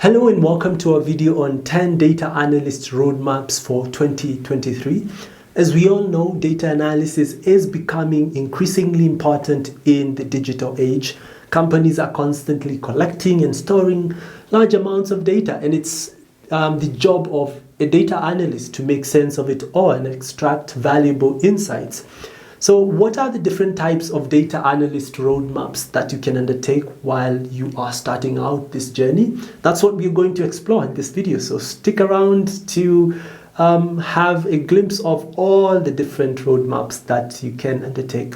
Hello and welcome to our video on 10 data analyst roadmaps for 2023. As we all know, data analysis is becoming increasingly important in the digital age. Companies are constantly collecting and storing large amounts of data, and it's the job of a data analyst to make sense of it all and extract valuable insights. So what are the different types of data analyst roadmaps that you can undertake while you are starting out this journey? That's what we're going to explore in this video. So stick around to have a glimpse of all the different roadmaps that you can undertake.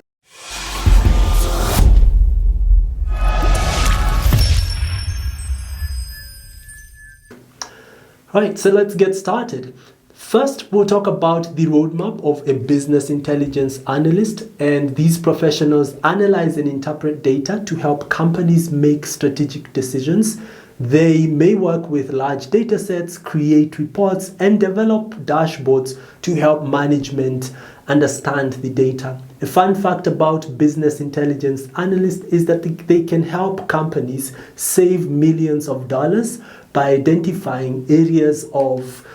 All right, so let's get started. First, we'll talk about the roadmap of a business intelligence analyst, and these professionals analyze and interpret data to help companies make strategic decisions. They may work with large data sets, create reports, and develop dashboards to help management understand the data. A fun fact about business intelligence analysts is that they can help companies save millions of dollars by identifying areas of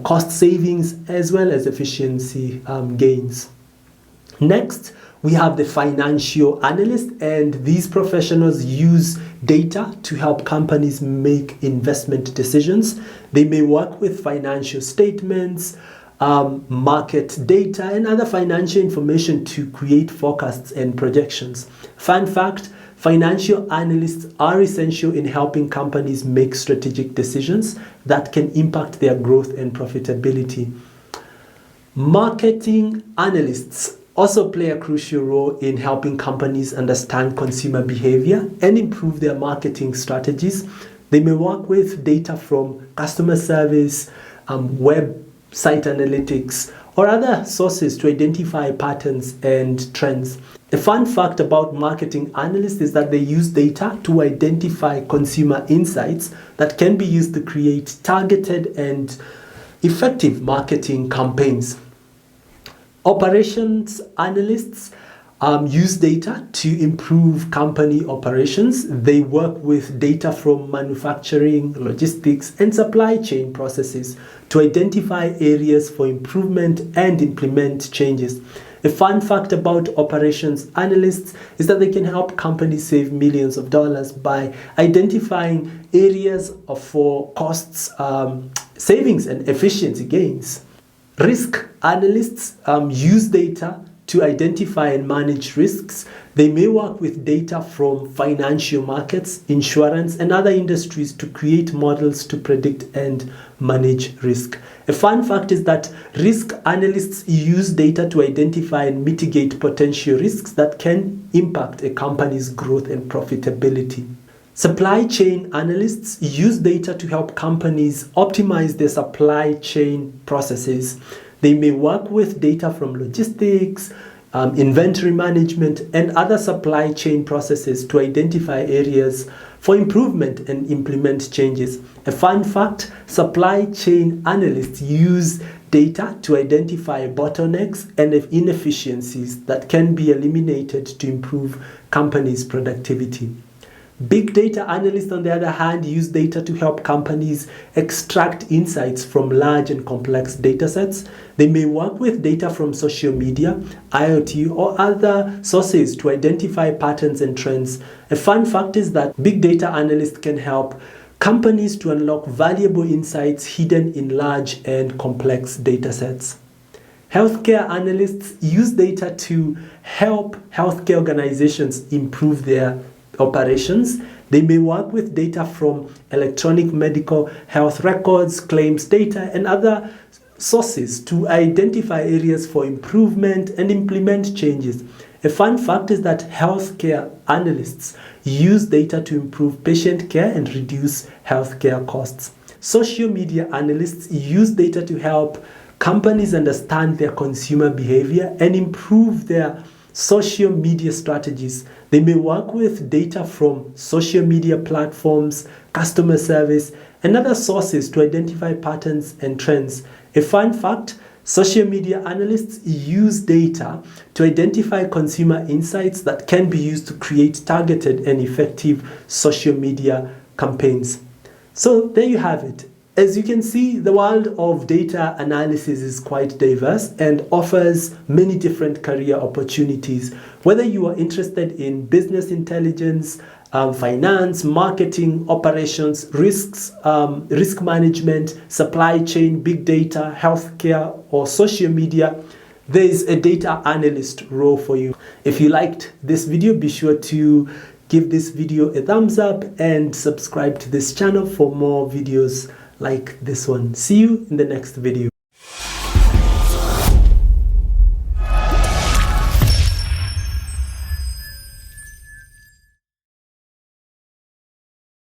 cost savings as well as efficiency gains. Next, we have the financial analyst, and these professionals use data to help companies make investment decisions. They may work with financial statements, market data, and other financial information to create forecasts and projections. Fun fact, financial analysts are essential in helping companies make strategic decisions that can impact their growth and profitability. Marketing analysts also play a crucial role in helping companies understand consumer behavior and improve their marketing strategies. They may work with data from customer service, website analytics, or other sources to identify patterns and trends. A fun fact about marketing analysts is that they use data to identify consumer insights that can be used to create targeted and effective marketing campaigns. Operations analysts use data to improve company operations. They work with data from manufacturing, logistics, and supply chain processes to identify areas for improvement and implement changes. A fun fact about operations analysts is that they can help companies save millions of dollars by identifying areas for costs, savings, and efficiency gains. Risk analysts use data to identify and manage risks. They may work with data from financial markets, insurance, and other industries to create models to predict and manage risk. A fun fact is that risk analysts use data to identify and mitigate potential risks that can impact a company's growth and profitability. Supply chain analysts use data to help companies optimize their supply chain processes. They may work with data from logistics, inventory management, and other supply chain processes to identify areas for improvement and implement changes. A fun fact, supply chain analysts use data to identify bottlenecks and inefficiencies that can be eliminated to improve companies' productivity. Big data analysts, on the other hand, use data to help companies extract insights from large and complex data sets. They may work with data from social media, IoT, or other sources to identify patterns and trends. A fun fact is that big data analysts can help companies to unlock valuable insights hidden in large and complex data sets. Healthcare analysts use data to help healthcare organizations improve their operations. They may work with data from electronic medical health records, claims data, and other sources to identify areas for improvement and implement changes. A fun fact is that healthcare analysts use data to improve patient care and reduce healthcare costs. Social media analysts use data to help companies understand their consumer behavior and improve their social media strategies. They may work with data from social media platforms, customer service, and other sources to identify patterns and trends. A fun fact, social media analysts use data to identify consumer insights that can be used to create targeted and effective social media campaigns. So there you have it. As you can see, the world of data analysis is quite diverse and offers many different career opportunities. Whether you are interested in business intelligence, finance, marketing, operations, risk management, supply chain, big data, healthcare, or social media, there is a data analyst role for you. If you liked this video, be sure to give this video a thumbs up and subscribe to this channel for more videos like this one. See you in the next video.